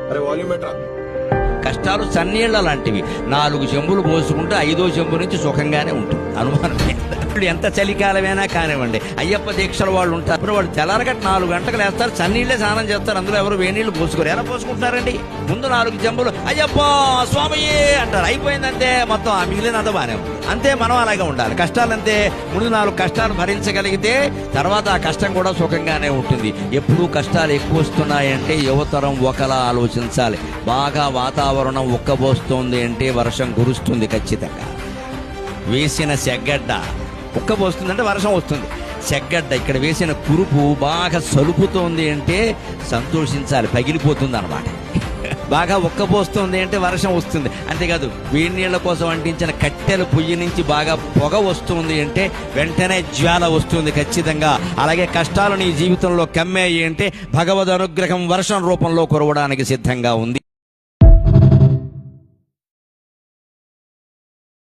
అరే వాల్యూమ్ ఎట్రా. కష్టాలు చన్నీళ్ల లాంటివి. 4 చెంబులు పోసుకుంటే 5వ చెంబు నుంచి సుఖంగానే ఉంటుంది, అనుమానం లేదు. ఎంత చలికాలమైనా కానివ్వండి, అయ్యప్ప దీక్షల వాళ్ళు ఉంటారు, వాళ్ళు తెల్లారగట్ట 4 గంటలకు లేస్తారు, చన్నీళ్లే స్నానం చేస్తారు, అందులో ఎవరు వేనీళ్ళు పోసుకోరు. ఎలా పోసుకుంటారండి? ముందు 4 చెంబులు అయ్యప్ప స్వామియే అంటారు, అయిపోయిందంతే, మొత్తం ఆ మిగిలినంత బానే ఉంది. అంతే, మనం అలాగే ఉండాలి. కష్టాలంతే, ముందు 4 కష్టాలు భరించగలిగితే తర్వాత ఆ కష్టం కూడా సుఖంగానే ఉంటుంది. ఎప్పుడూ కష్టాలు ఎక్కువ వస్తున్నాయంటే యువతరం ఒకలా ఆలోచించాలి. బాగా వాతావరణం ఉక్కబోస్తోంది అంటే వర్షం కురుస్తుంది ఖచ్చితంగా. వేసిన సెగ్గడ్డ ఉక్కబోస్తుందంటే వర్షం వస్తుంది. సెగ్గడ్డ ఇక్కడ వేసిన కురుపు బాగా సలుపుతోంది అంటే సంతోషించాలి, పగిలిపోతుంది అన్నమాట. బాగా ఉక్కబోస్తుంది అంటే వర్షం వస్తుంది. అంతేకాదు, వేడి నీళ్ల కోసం అంటించిన కట్టెల పొయ్యి నుంచి బాగా పొగ వస్తుంది అంటే వెంటనే జ్వాల వస్తుంది ఖచ్చితంగా. అలాగే కష్టాలు నీ జీవితంలో కమ్మాయి అంటే భగవద్ అనుగ్రహం వర్షం రూపంలో కురవడానికి సిద్ధంగా ఉంది.